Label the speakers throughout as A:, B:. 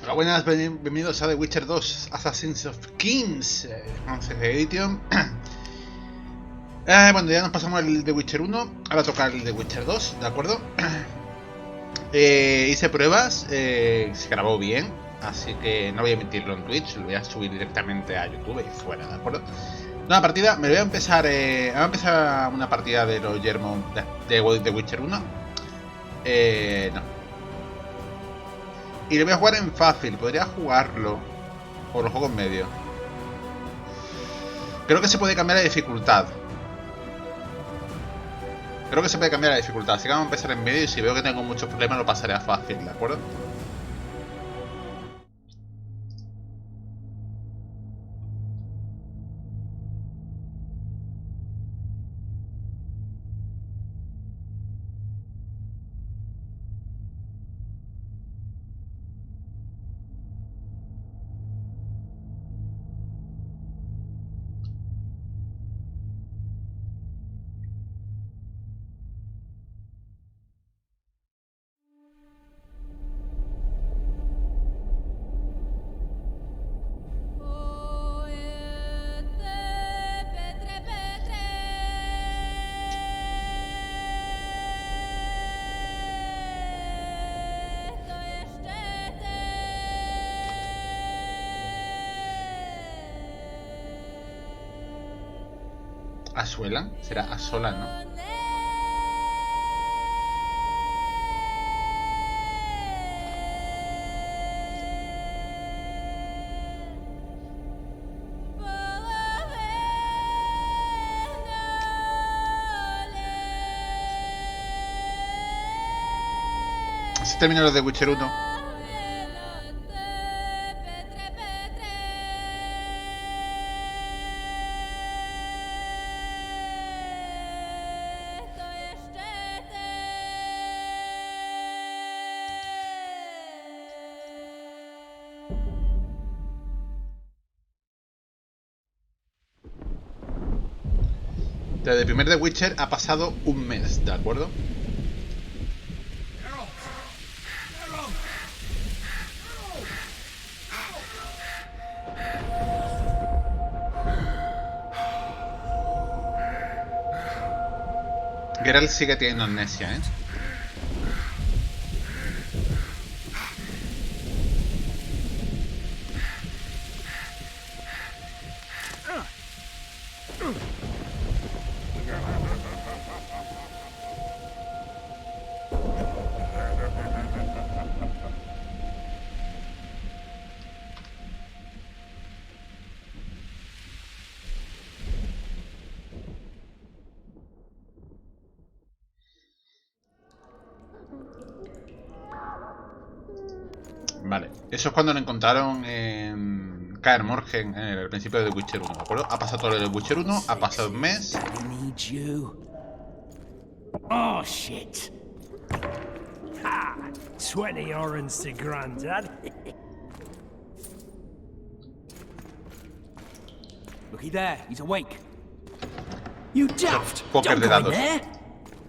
A: Hola, buenas, bienvenidos a The Witcher 2 Assassins of Kings 11 Edition. Bueno, ya nos pasamos el The Witcher 1, ahora toca el The Witcher 2, ¿de acuerdo? Hice pruebas, se grabó bien, así que no voy a emitirlo en Twitch, lo voy a subir directamente a YouTube y fuera, ¿de acuerdo? Una partida, me voy a empezar, una partida de los Yermon de The Witcher 1. No. Y lo voy a jugar en fácil, podría jugarlo. O lo juego en medio. Creo que se puede cambiar la dificultad. Así que vamos a empezar en medio y si veo que tengo muchos problemas lo pasaré a fácil, ¿de acuerdo? ¿Asuelan? Será Asola, ¿no? Así terminó los de Witcher 1. Desde el primer The Witcher ha pasado un mes, ¿de acuerdo? Geralt sigue teniendo amnesia, ¿eh? Vale, eso es cuando lo encontraron en Kaer Morhen en el principio de The Witcher 1, ¿de acuerdo? Ha pasado todo lo de The Witcher 1, ha pasado un mes.
B: Oh shit. Ha! 20 orange to Grandad. Looky there, he's awake. You daft!
A: Póker
B: Don't
A: de
B: go in
A: dados.
B: there!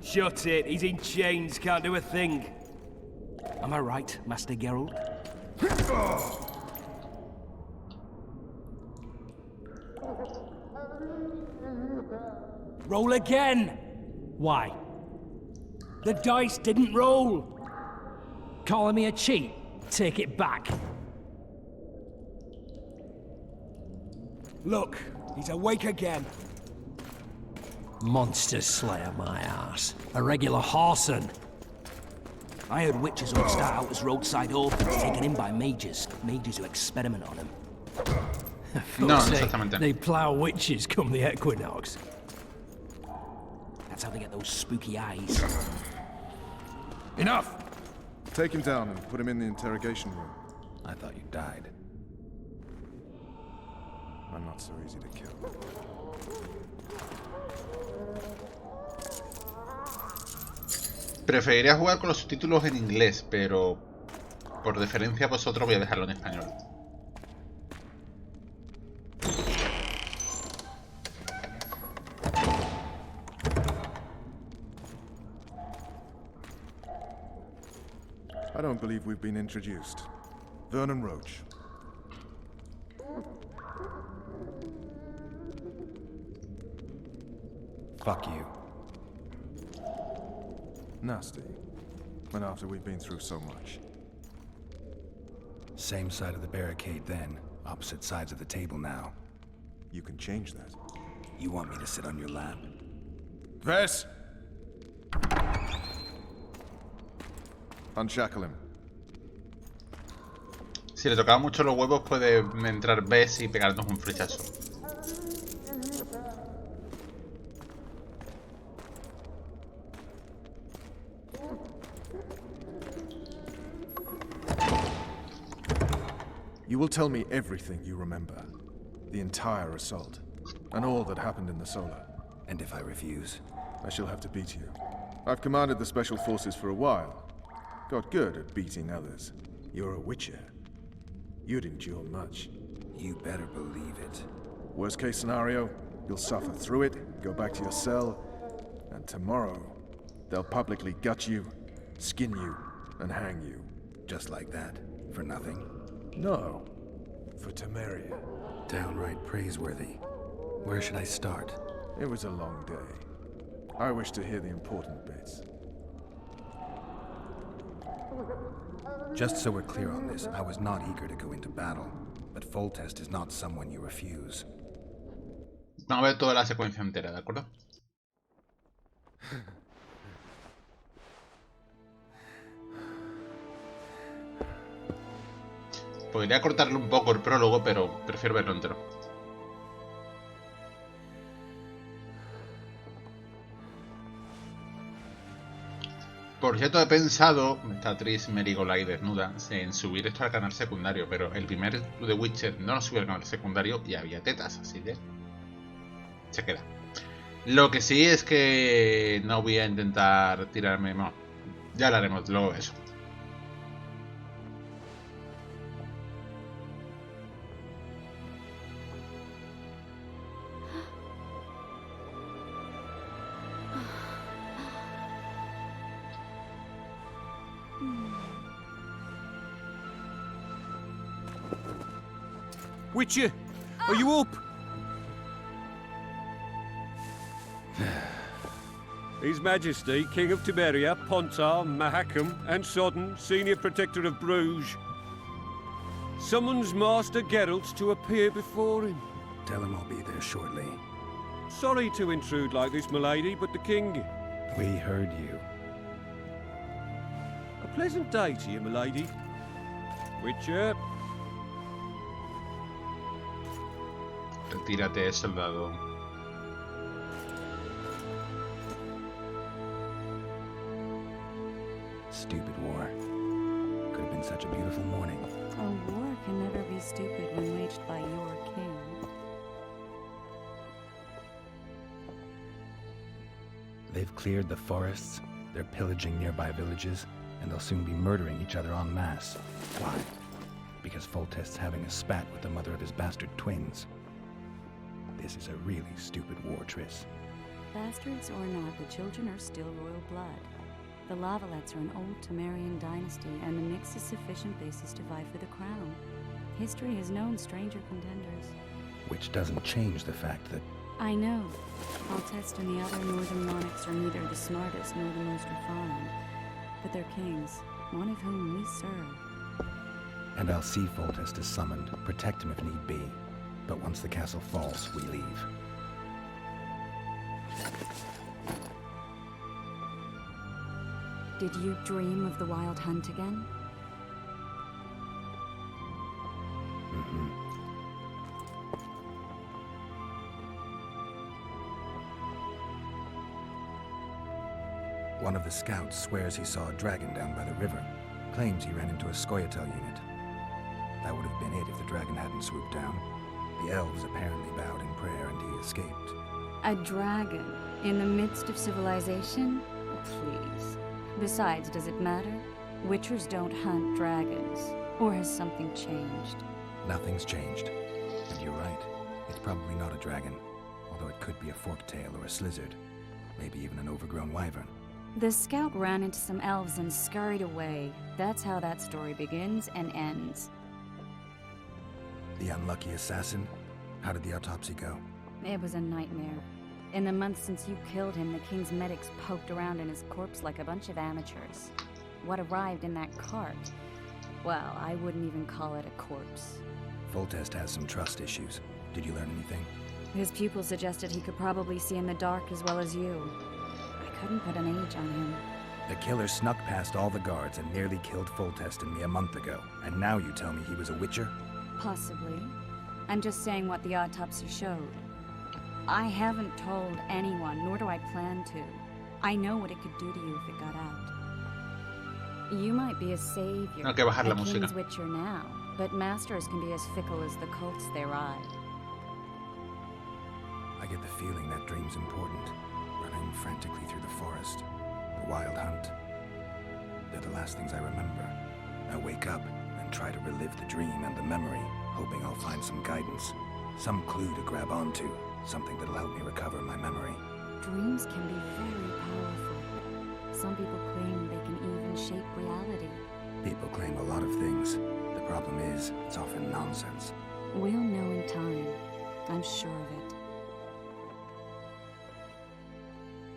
B: Shut it, he's in chains, can't do a thing. Am I right, Master Geralt? Roll again! Why? The dice didn't roll! Calling me a cheat? Take it back. Look, he's awake again. Monster Slayer, my ass. A regular horson. I heard witches would start out as roadside orphans taken in by mages. Mages who experiment on them.
A: No, exactamente.
B: They plough witches come the equinox. That's how they get those spooky eyes.
C: Enough! Take him down and put him in the interrogation room.
D: I thought you died.
C: I'm not so easy to kill.
A: Preferiría jugar con los subtítulos en inglés, pero por deferencia a vosotros voy a dejarlo en español.
C: I don't believe we've been introduced. Vernon Roach.
D: Fuck you.
C: Nasty. And after we've been through so much.
D: Same side of the barricade then. Opposite sides of the table now.
C: You can change that.
D: You want me to sit on your lap?
C: Ves! Unshackle him.
A: Si le tocaba mucho los huevos, puede entrar Bess y pegarnos un flechazo.
C: You will tell me everything you remember. The entire assault. And all that happened in the Solar.
D: And if I refuse?
C: I shall have to beat you. I've commanded the Special Forces for a while. Got good at beating others. You're a Witcher. You'd endure much.
D: You better believe it.
C: Worst case scenario, you'll suffer through it, go back to your cell, and tomorrow, they'll publicly gut you, skin you, and hang you.
D: Just like that? For nothing?
C: No. For Temeria.
D: Downright praiseworthy. Where should I start?
C: It was a long day. I wish to hear the important bits.
D: Just so we're clear on this, I was not eager to go into battle, but Foltest is not someone you refuse.
A: Vamos a ver toda la secuencia entera, ¿de acuerdo? Podría cortarle un poco el prólogo, pero prefiero verlo entero. Por cierto, he pensado, esta actriz Merigolai desnuda, en subir esto al canal secundario, pero el primer The Witcher no lo subí al canal secundario y había tetas, así que se queda. Lo que sí es que no voy a intentar tirarme... No, ya hablaremos luego de eso.
E: Witcher, are you up? His Majesty, King of Temeria, Pontar, Mahakam, and Sodden, Senior Protector of Bruges, summons Master Geralt to appear before him.
D: Tell him I'll be there shortly.
E: Sorry to intrude like this, milady, but the King...
D: We heard you.
E: A pleasant day to you, milady. Witcher.
A: Retírate, soldado.
D: Stupid war. Could have been such a beautiful morning.
F: A war can never be stupid when waged by your king.
D: They've cleared the forests, they're pillaging nearby villages, and they'll soon be murdering each other en masse. Why? Because Foltest's having a spat with the mother of his bastard twins. This is a really stupid war, Triss.
F: Bastards or not, the children are still royal blood. The Lavalettes are an old Temerian dynasty, and the mix is sufficient basis to vie for the crown. History has known stranger contenders.
D: Which doesn't change the fact that...
F: I know. Foltest and the other northern monarchs are neither the smartest nor the most refined, but they're kings, one of whom we serve.
D: And I'll see Foltest is summoned, protect him if need be. But once the castle falls, we leave.
F: Did you dream of the wild hunt again?
D: Mm-hmm. One of the scouts swears he saw a dragon down by the river. Claims he ran into a Scoia'tael unit. That would have been it if the dragon hadn't swooped down. The elves apparently bowed in prayer and he escaped.
F: A dragon in the midst of civilization? Please. Besides, does it matter? Witchers don't hunt dragons. Or has something changed?
D: Nothing's changed. And you're right. It's probably not a dragon. Although it could be a forktail or a slizzard. Maybe even an overgrown wyvern.
F: The scout ran into some elves and scurried away. That's how that story begins and ends.
D: The unlucky assassin? How did the autopsy go?
F: It was a nightmare. In the months since you killed him, the king's medics poked around in his corpse like a bunch of amateurs. What arrived in that cart? Well, I wouldn't even call it a corpse.
D: Foltest has some trust issues. Did you learn anything?
F: His pupil suggested he could probably see in the dark as well as you. I couldn't put an age on him.
D: The killer snuck past all the guards and nearly killed Foltest and me a month ago. And now you tell me he was a witcher?
F: Possibly. I'm just saying what the autopsy showed. I haven't told anyone, nor do I plan to. I know what it could do to you if it got out. You might be a savior,
A: No, que bajar la
F: a
A: música.
F: king's witcher now, but masters can be as fickle as the cults they ride.
D: I get the feeling that dream's important. Running frantically through the forest. The wild hunt. They're the last things I remember. I wake up and try to relive the dream and the memory, hoping I'll find some guidance. Some clue to grab onto. Something that'll help me recover my memory.
F: Dreams can be very powerful. Some people claim they can even shape reality.
D: People claim a lot of things. The problem is, it's often nonsense.
F: We'll know in time. I'm sure of it.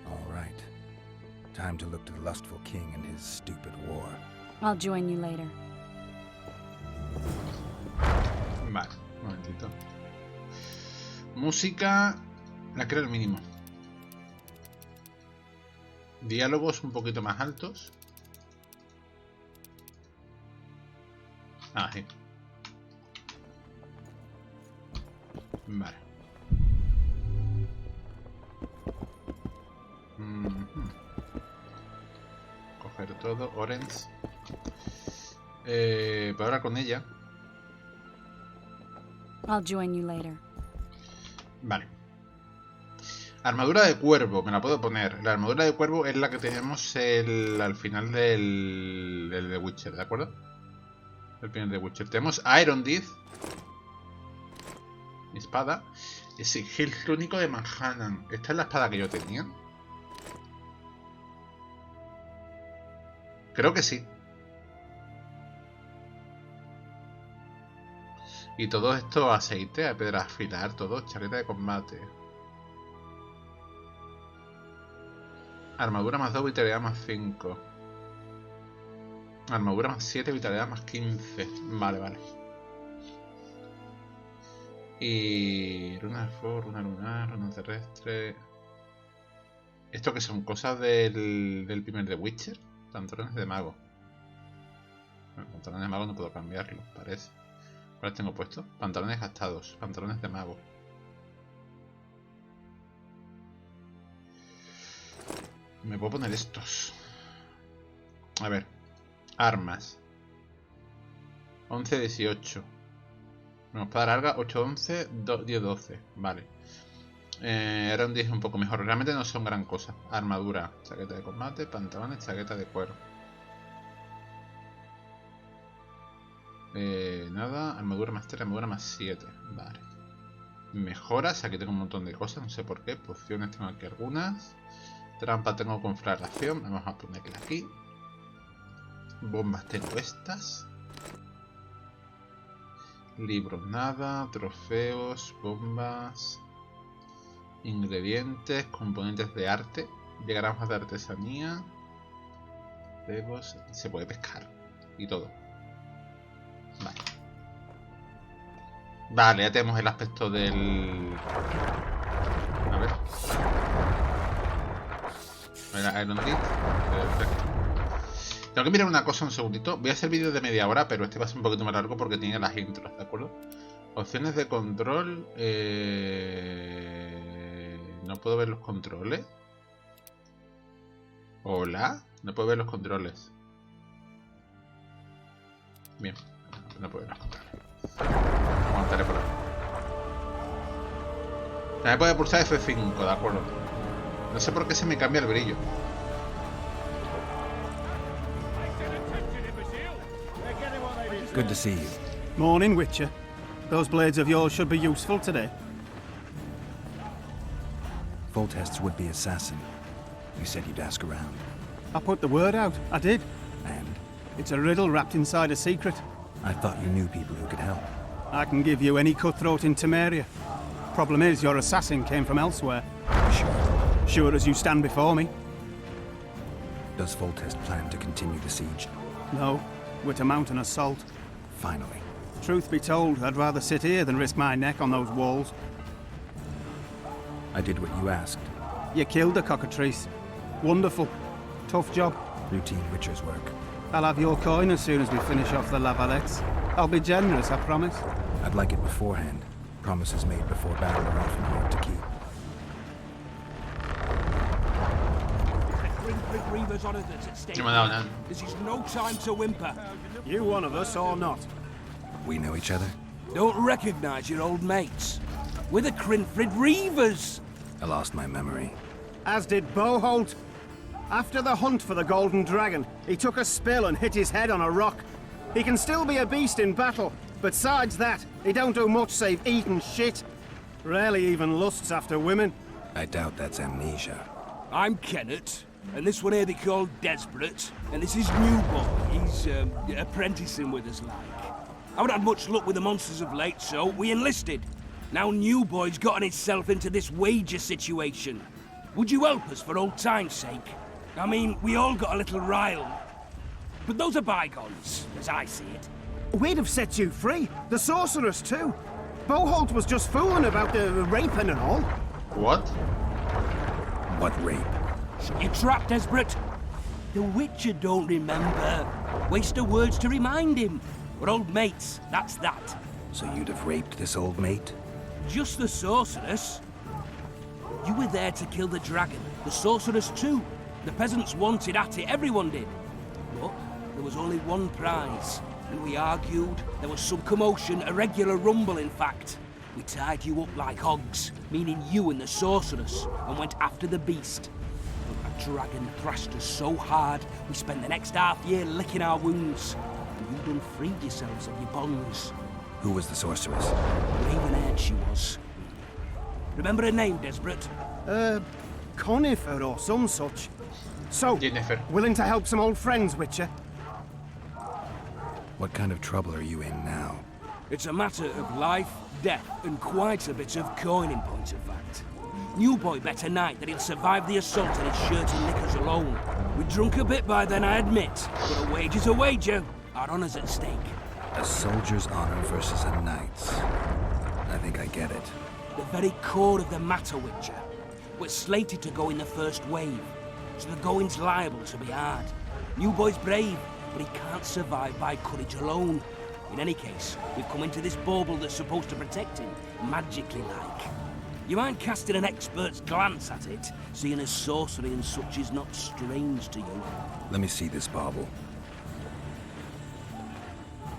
D: All right. Time to look to the lustful king and his stupid war.
F: I'll join you later.
A: Vale, un momentito. Música, la creo el mínimo. Diálogos un poquito más altos. Ah, sí. Vale. Coger todo, Orange. Para hablar con ella.
F: I'll join you later.
A: Vale. Armadura de cuervo, me la puedo poner. La armadura de cuervo es la que tenemos al final del The Witcher, ¿de acuerdo? El final de Witcher. Tenemos Iron Death. Mi espada. Y sigil único de Manhattan. ¿Esta es la espada que yo tenía? Creo que sí. Y todo esto aceite, piedra a afilar, todo, chaqueta de combate. Armadura más 2, vitalidad más 5. Armadura más 7, vitalidad más 15. Vale, vale. Y runa de fuego, runa lunar, runa terrestre. ¿Esto que son cosas del primer The Witcher? Pantalones de mago. Bueno, pantalones de mago no puedo cambiarlo, parece. ¿Cuáles tengo puestos? Pantalones gastados, pantalones de mago. Me puedo poner estos. A ver. Armas. 11, 18. Bueno, espada larga, 8, 11, 10, 12. Vale. Era un 10 un poco mejor. Realmente no son gran cosa. Armadura, chaqueta de combate, pantalones, chaqueta de cuero. Nada, armadura más 3, armadura más 7. Vale. Mejoras, aquí tengo un montón de cosas, no sé por qué. Pociones tengo aquí algunas. Trampa tengo conflagración, vamos a ponerla aquí. Bombas tengo estas. Libros nada, trofeos, bombas. Ingredientes, componentes de arte. Diagramas de artesanía. Bebos, se puede pescar. Y todo. Vale. Vale, ya tenemos el aspecto del... A ver. Iron Death. Perfecto. Tengo que mirar una cosa un segundito. Voy a hacer vídeo de media hora, pero este va a ser un poquito más largo porque tiene las intros, ¿de acuerdo? Opciones de control. No puedo ver los controles. Hola. No puedo ver los controles. Bien. No puedo ver los controles. Aguantaré por ahí. También puedo pulsar F5, ¿de acuerdo? No sé por qué se me cambia el brillo.
D: Good to see you.
G: Morning, Witcher. Those blades of yours should be useful today.
D: Foltest's would-be assassin. You said you'd ask around.
G: I put the word out. I did.
D: And
G: It's a riddle wrapped inside a secret.
D: I thought you knew people who could help.
G: I can give you any cutthroat in Temeria. Problem is, your assassin came from elsewhere.
D: Sure.
G: Sure as you stand before me.
D: Does Foltest plan to continue the siege?
G: No, we're to mount an assault.
D: Finally.
G: Truth be told, I'd rather sit here than risk my neck on those walls.
D: I did what you asked.
G: You killed the cockatrice. Wonderful. Tough job.
D: Routine Witcher's work.
G: I'll have your coin as soon as we finish off the Lavalettes. I'll be generous, I promise.
D: I'd like it beforehand. Promises made before battle are often hard to keep.
B: Reavers on us at stake.
A: No me ha dado nada.
B: This is no time to whimper.
G: You one of us or not?
D: We know each other?
B: Don't recognize your old mates. We're the Crinfrid Reavers.
D: I lost my memory.
G: As did Boholt. After the hunt for the Golden Dragon, he took a spill and hit his head on a rock. He can still be a beast in battle, but besides that, he don't do much save eat and shit. Rarely even lusts after women.
D: I doubt that's amnesia.
B: I'm Kenneth, and this one here they call Desperate, and this is Newboy. He's apprenticing with us like. I haven't had much luck with the monsters of late, so we enlisted. Now Newboy's gotten himself into this wager situation. Would you help us for old time's sake? I mean, we all got a little riled. But those are bygones, as I see it.
G: We'd have set you free. The sorceress too. Boholt was just fooling about the raping and all.
A: What?
D: What rape?
B: Shut your trap, Desperate. The Witcher don't remember. Waste of words to remind him. We're old mates, that's that.
D: So you'd have raped this old mate?
B: Just the sorceress. You were there to kill the dragon. The sorceress too. The peasants wanted at it, everyone did. But there was only one prize. And we argued, there was some commotion, a regular rumble in fact. We tied you up like hogs, meaning you and the sorceress, and went after the beast. But that dragon thrashed us so hard, we spent the next half year licking our wounds. And you done freed yourselves of your bonds.
D: Who was the sorceress?
B: Raven-haired she was. Remember her name, Desperate?
G: Conifer or some such. So,
A: Jennifer.
G: willing to help some old friends, Witcher?
D: What kind of trouble are you in now?
B: It's a matter of life, death, and quite a bit of coin in point of fact. Newboy bet tonight that he'll survive the assault in his shirt and knickers alone. We drunk a bit by then, I admit, but a wager's a wager. Our honor's at stake.
D: A soldier's honor versus a knight's. I think I get it.
B: The very core of the matter, Witcher. We're slated to go in the first wave, so the going's liable to be hard. Newboy's brave, but he can't survive by courage alone. In any case, we've come into this bauble that's supposed to protect him, magically like. You mind casting an expert's glance at it, seeing as sorcery and such is not strange to you?
D: Let me see this bauble.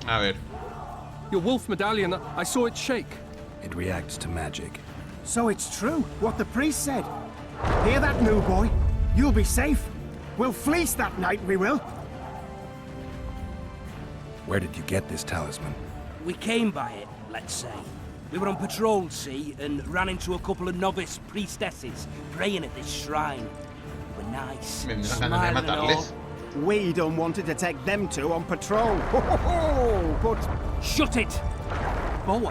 A: A ver.
H: Your wolf medallion, I saw it shake.
D: It reacts to magic.
G: So it's true, what the priest said. Hear that, new boy? You'll be safe. We'll fleece that night, we will.
D: Where did you get this talisman?
B: We came by it, let's say. We were on patrol, see, and ran into a couple of novice priestesses praying at this shrine. They were nice,
A: Me dan ganas de
B: smiling and all.
A: matarles.
G: We done wanted to take them two on patrol. Ho, ho, ho, but
B: Shut it! Boat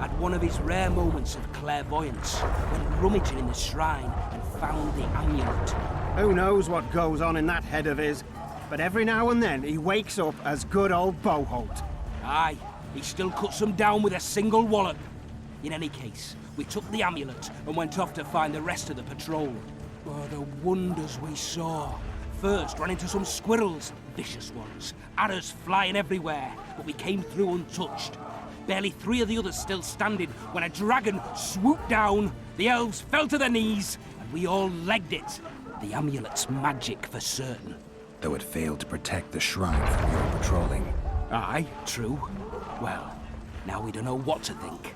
B: had one of his rare moments of clairvoyance, went rummaging in the shrine and found the amulet.
G: who knows what goes on in that head of his? But every now and then he wakes up as good old Boholt.
B: Aye, he still cuts them down with a single wallop. In any case, we took the amulet and went off to find the rest of the patrol. Oh, the wonders we saw. First, ran into some squirrels, vicious ones, arrows flying everywhere, but we came through untouched. Barely 3 of the others still standing when a dragon swooped down, the elves fell to their knees, and we all legged it. The amulet's magic for certain.
D: Though it failed to protect the shrine from your patrolling.
B: Aye, true. Well, now we don't know what to think.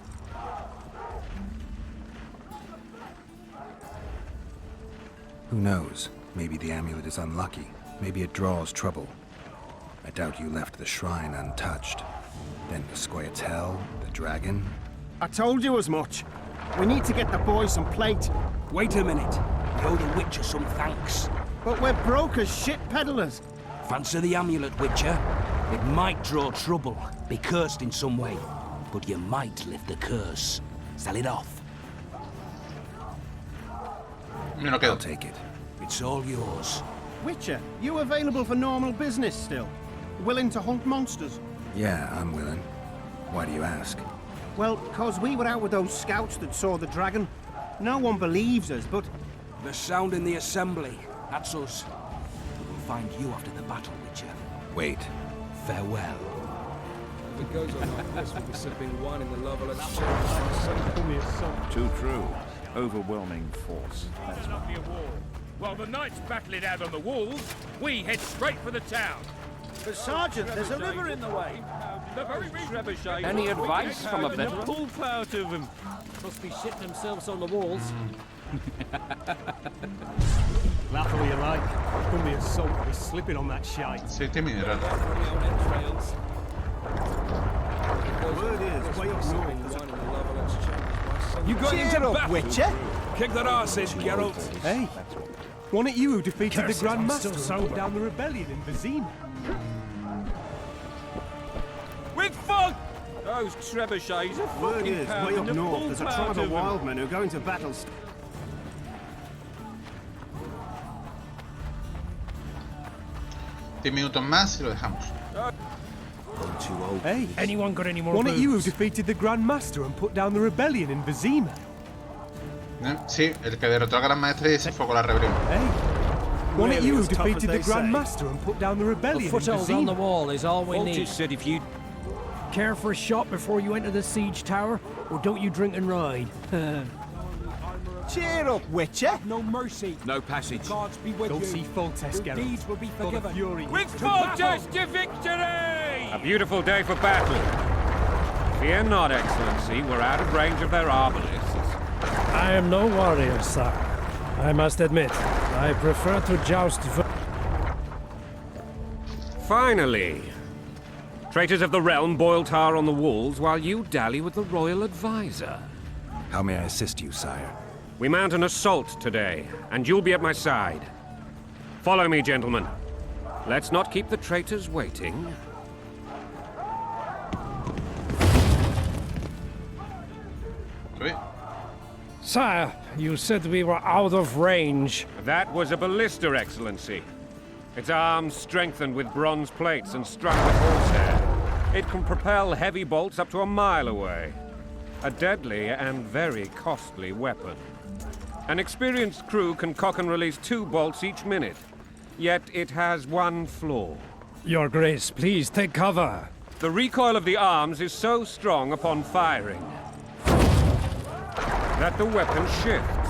D: Who knows? Maybe the amulet is unlucky. Maybe it draws trouble. I doubt you left the shrine untouched. Then the Scoia'tael, the dragon.
G: I told you as much. We need to get the boys some plate.
B: Wait a minute. We owe the Witcher some thanks.
G: But we're broke as shit peddlers.
B: Fancy the amulet, Witcher. It might draw trouble, be cursed in some way. but you might lift the curse. Sell it off.
A: Me lo quedo.
D: I'll take it.
B: It's all yours.
G: Witcher, you available for normal business still? Willing to hunt monsters?
D: Yeah, I'm willing. Why do you ask?
G: Well, 'cause we were out with those scouts that saw the dragon. No one believes us, but
B: The sound in the assembly. That's us. We'll find you after the battle, Witcher.
D: Wait.
B: Farewell.
H: If it goes on like this, we'll be sipping wine in the Lovelet.
I: Too true. Overwhelming force. That's
J: Not be a war. While the knights battle it out on the walls, we head straight for the town.
K: But Sergeant, there's a river in the way.
J: The very reason
E: Any advice from a veteran?
J: Pull out of them.
K: Must be shitting themselves on the walls.
L: Laugh all you like. Couldn't be a soul to be slipping on that shite.
A: Aceite mineral.
G: word is, way up north.
B: You got
G: Cheer
B: into
G: up,
B: battle.
G: Witcher.
B: Kick their asses, Geralt.
L: Hey, wasn't it you who defeated Curses, the Grand I'm Master still and put sober. down the rebellion in Vizima?
J: With fog!
E: Those trebuchets are
G: Word
E: fucking
G: is, way
E: pounding
G: up
E: the
G: north,
E: full
G: there's a
E: pound
G: tribe
E: of
G: of
E: them.
G: wild men who go into battle.
A: Diez minutos más y lo dejamos.
L: Hey, anyone got any more? Wasn't it you who defeated the Grand Master and put down the rebellion in Vizima?
A: Sí, el que derrotó al Gran Maestre y se fue con la rebelión.
L: Hey, wasn't it you who
G: as tough
L: defeated
G: as
L: the
G: they
L: Grand
G: say.
L: Master and put down the rebellion in
K: Foothold on the
L: Vizima?
K: wall is all we need.
E: Foltest said if you
K: Care for a shot before you enter the siege tower? Or don't you drink and ride?
G: Cheer up, Witcher.
B: No mercy.
E: no passage.
B: Gods be with
L: Go
B: you.
L: see Foltest,
B: Your
L: Geralt.
B: deeds will be
L: For the
B: forgiven.
L: fury.
J: With Foltest to victory!
E: A beautiful day for battle. Fear not, Excellency. We're out of range of their arbalésts.
M: I am no warrior, sir. I must admit, I prefer to joust for...
E: Finally. Traitors of the realm boil tar on the walls while you dally with the royal advisor.
D: How may I assist you, sire?
E: We mount an assault today, and you'll be at my side. Follow me, gentlemen. Let's not keep the traitors waiting.
A: Uy,
M: Sire, you said we were out of range.
E: That was a ballista, Excellency. Its arms strengthened with bronze plates and strung with horsehair. It can propel heavy bolts up to a mile away. A deadly and very costly weapon. An experienced crew can cock and release 2 bolts each minute. Yet it has one flaw.
M: Your Grace, please take cover.
E: The recoil of the arms is so strong upon firing that the weapon shifts.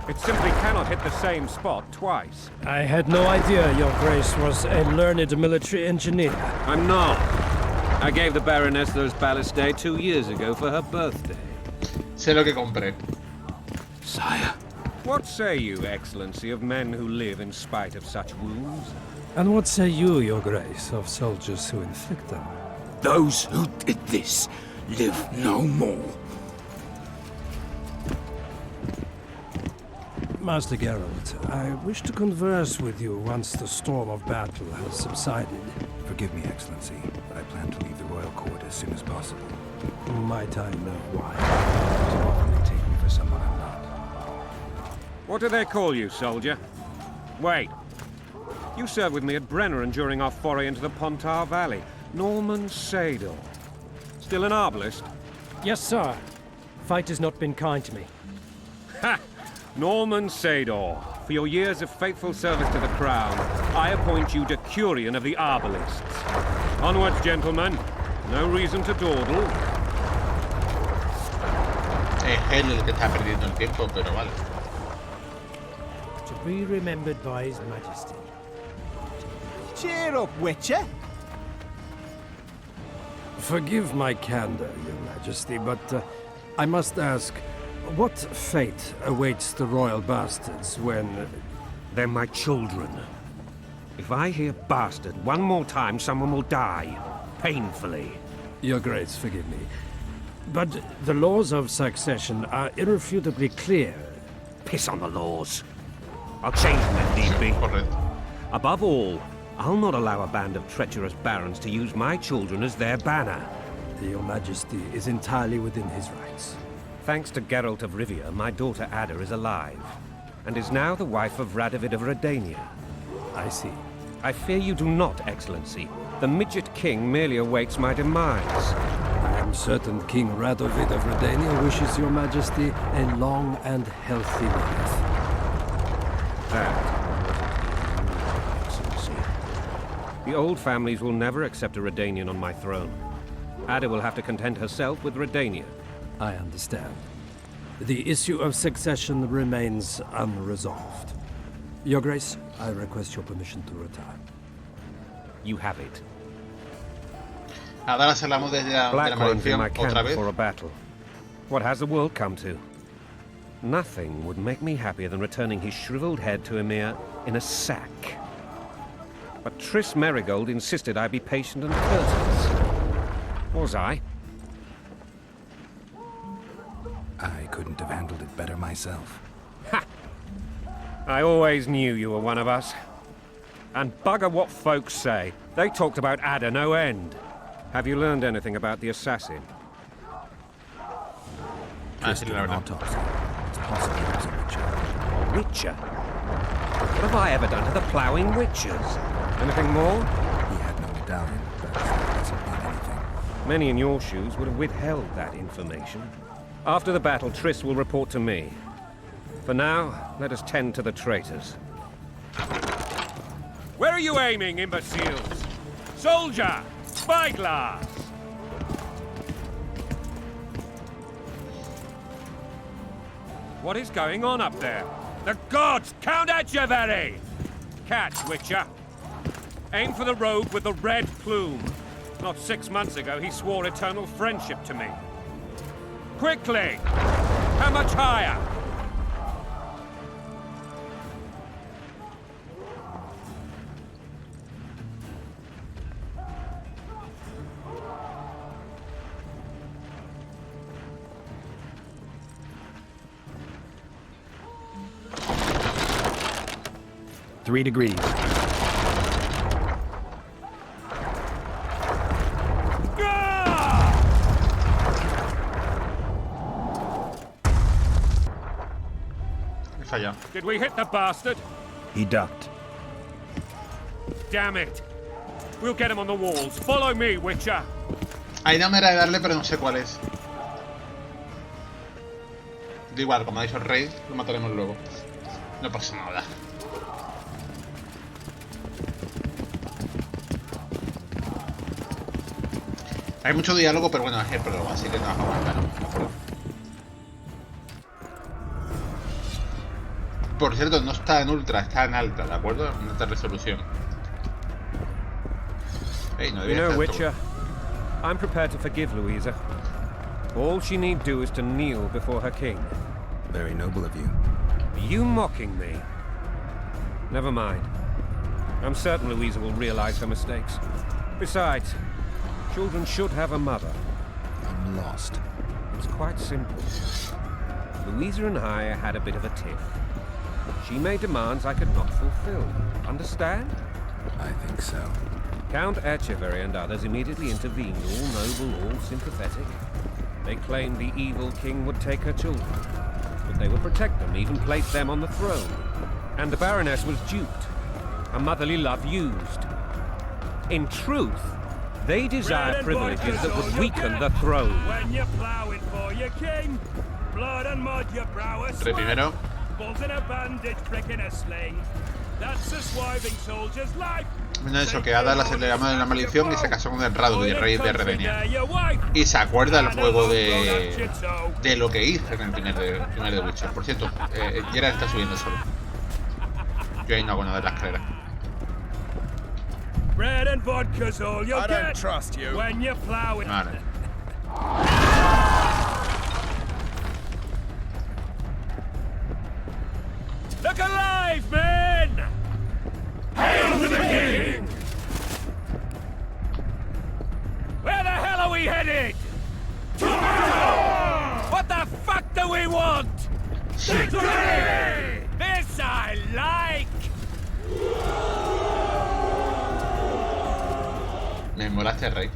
E: It simply cannot hit the same spot twice.
M: I had no idea Your Grace was a learned military engineer.
E: I'm not. I gave the Baroness those ballistae 2 years ago for her birthday.
A: sé lo que compré.
E: Sire. What say you, Excellency, of men who live in spite of such wounds?
M: And what say you, Your Grace, of soldiers who inflict them?
B: Those who did this live no more.
M: Master Geralt, I wish to converse with you once the storm of battle has subsided.
D: Forgive me, Excellency, but I plan to leave the royal court as soon as possible.
M: Might I know why?
D: Too often they take me for someone I'm not.
E: What do they call you, soldier? Wait. You served with me at Brenner during our foray into the Pontar Valley. Norman Sador. Still an arbalist?
M: Yes, sir. Fight has not been kind to me.
E: Ha! Norman Sador. For your years of faithful service to the crown, I appoint you Decurion of the Arbalists. Onwards, gentlemen. No reason to dawdle.
A: Es él el que está perdiendo el tiempo, pero vale.
M: To be remembered by His Majesty.
G: Cheer up, Witcher.
M: Forgive my candor, Your Majesty, but I must ask, what fate awaits the royal bastards when...
E: They're my children. If I hear bastard one more time, someone will die. Painfully.
M: Your Grace, forgive me. But the laws of succession are irrefutably clear.
E: Piss on the laws. I'll change them if need be.
A: Correcto.
E: Above all, I'll not allow a band of treacherous barons to use my children as their banner.
M: Your Majesty is entirely within his rights.
E: Thanks to Geralt of Rivia, my daughter Ada is alive, and is now the wife of Radovid of Redania.
M: I see.
E: I fear you do not, Excellency. The midget king merely awaits my demise.
M: I am certain King Radovid of Redania wishes Your Majesty a long and healthy life.
E: That, Excellency. The old families will never accept a Redanian on my throne. Ada will have to content herself with Redania.
M: I understand. The issue of succession remains unresolved. Your Grace, I request your permission to retire.
E: You have it.
A: Ahora hablamos desde la maldición otra vez.
E: For a battle. What has the world come to? Nothing would make me happier than returning his shriveled head to Emir in a sack. But Triss Merigold insisted I be patient and courteous. Was I?
D: I couldn't have handled it better myself.
E: Ha! I always knew you were one of us. And bugger what folks say. They talked about Ada no end. Have you learned anything about the assassin?
D: Just an autopsy. It's possible it was a witcher.
E: A witcher? What have I ever done to the ploughing witchers? Anything more?
D: He had no medallion, but that doesn't mean anything.
E: Many in your shoes would have withheld that information. After the battle, Triss will report to me. For now, let us tend to the traitors. Where are you aiming, imbeciles? Soldier! Spyglass! What is going on up there? The gods count at you, very! Catch, Witcher. Aim for the rogue with the red plume. Not 6 months ago, he swore eternal friendship to me. Quickly! How much higher?
D: Three degrees.
E: Did we hit the bastard?
D: He ducked.
E: Damn it. We'll get him on the walls. Follow me, Witcher.
A: Hay una manera de darle, pero no sé cuál es. Da igual, como ha dicho el rey, lo mataremos luego. No pasa nada. Hay mucho diálogo, pero bueno, es el prólogo, así que no vamos a aguantar. Por cierto, no está en ultra, está en alta, ¿de acuerdo? En alta resolución. Hey, no
E: you know, Witcher, I'm prepared to forgive Louisa. All she need do is to kneel before her king.
D: Very noble of you.
E: Are you mocking me? Never mind. I'm certain Louisa will realize her mistakes. Besides, children should have a mother.
D: I'm lost.
E: It's quite simple. Louisa and I had a bit of a tiff. She made demands I could not fulfill. Understand?
D: I think so.
E: Count Etcheverry and others immediately intervened, all noble, all sympathetic. They claimed the evil king would take her children, but they would protect them, even place them on the throne. And the Baroness was duped, her motherly love used. In truth, they desire privileges that would weaken the throne.
J: When you're plowing for your king, blood and mud your brow is
A: primero.
J: Balls in a bandage, prick in a sling. That's a swiving soldier's life.
A: Bueno, eso, que Ada la celebramos de la maldición y se casó con el Radovid, el rey de Redenia. Y se acuerda el juego de lo que hizo en el primer de Witcher. Por cierto, Geralt está subiendo solo. Yo ahí no hago nada de la escalera.
J: Bread and vodka's all you'll get
C: trust you.
J: When you're plowing.
A: Vale.
J: Look alive, men! Hail to the king! Where the hell are we headed? To what the fuck do we want? Victory! This I like!
A: Me molaste, rey.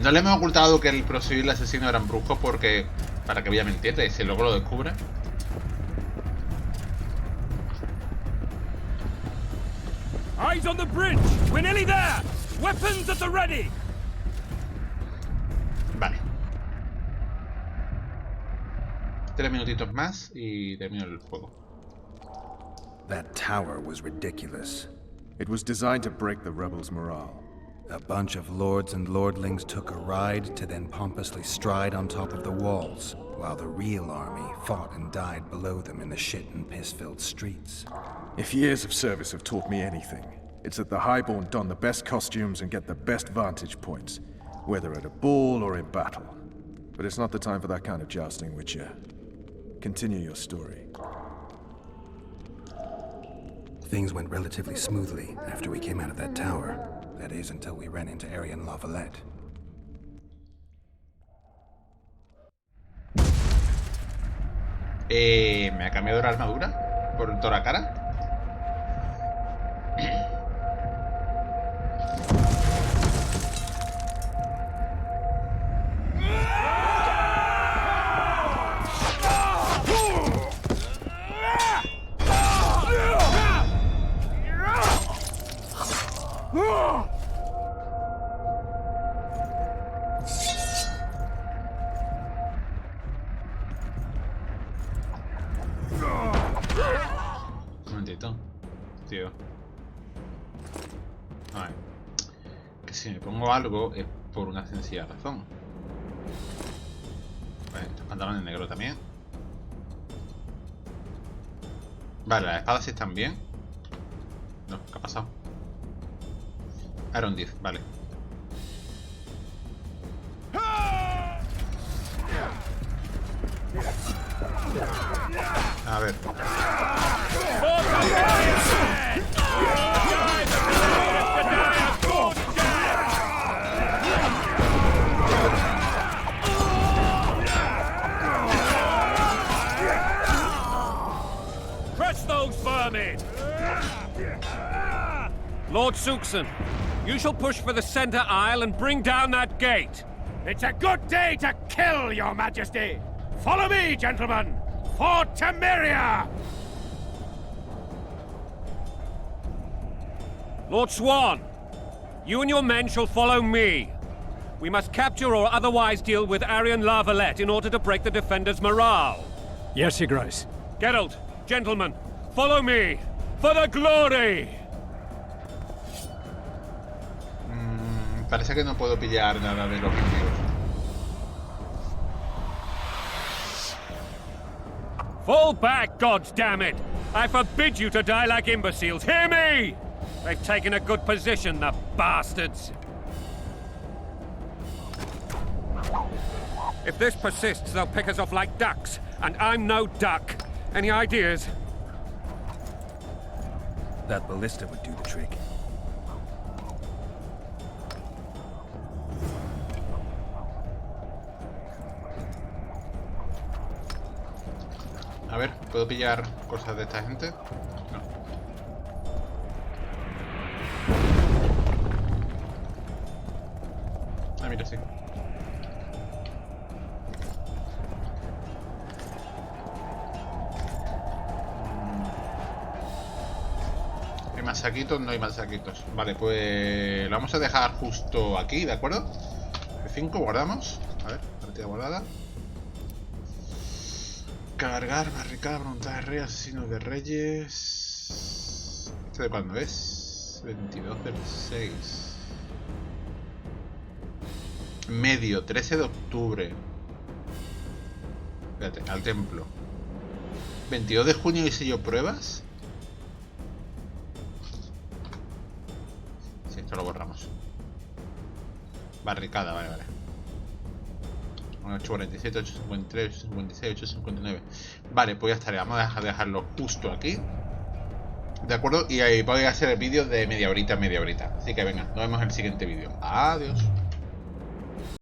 A: No le hemos ocultado que el posible asesino era un brujo porque... Para que voy a mentirte, si luego lo descubre.
J: Eyes on the bridge! We're nearly there! Weapons at the ready!
A: Vale. 3 minutitos más y termino el juego.
D: That tower was ridiculous.
C: It was designed to break the rebels' morale.
D: A bunch of lords and lordlings took a ride to then pompously stride on top of the walls, while the real army fought and died below them in the shit and piss-filled streets.
C: If years of service have taught me anything, it's that the Highborn don the best costumes and get the best vantage points, whether at a ball or in battle. But it's not the time for that kind of jousting, Witcher. Continue your story.
D: Things went relatively smoothly after we came out of that tower. That is, until we ran into Arian Lavalette.
A: ¿Me ha cambiado la armadura? ¿Por toda la cara? Un momentito, tío. A ver. Que si me pongo algo es por una sencilla razón. Vale, estos pantalones negros también. Vale, las espadas sí están bien. No, ¿qué ha pasado? Iron 10, vale. A ver.
J: Press those vermin!
E: Lord Suxon, you shall push for the center aisle and bring down that gate.
J: It's a good day to kill, Your Majesty! Follow me, gentlemen! For Temeria!
E: Lord Swan, you and your men shall follow me. We must capture or otherwise deal with Arian Lavalette in order to break the defenders' morale.
M: Yes, Your Grace.
E: Geralt, gentlemen, follow me! For the glory!
A: Parece que no puedo pillar nada de los enemigos.
E: Fall back, goddammit! I forbid you to die like imbeciles. Hear me! They've taken a good position, the bastards. If this persists, they'll pick us off like ducks, and I'm no duck. Any ideas?
D: That ballista would do the trick.
A: A ver, ¿puedo pillar cosas de esta gente? No. Ah, mira, sí. ¿Hay más saquitos? No hay más saquitos. Vale, pues lo vamos a dejar justo aquí, ¿de acuerdo? F5, guardamos. A ver, partida guardada. Cargar, barricada, voluntad de rey, asesinos de reyes. ¿Este de cuándo es? 22 del 6. Medio, 13 de octubre. Espérate, al templo. 22 de junio hice yo pruebas. Sí, esto lo borramos. Barricada, vale, vale. 847, 853, 856, 859. Vale, pues ya estaría. Vamos a dejarlo justo aquí. ¿De acuerdo? Y ahí voy a hacer el vídeo de media horita. Así que venga, nos vemos en el siguiente vídeo. Adiós.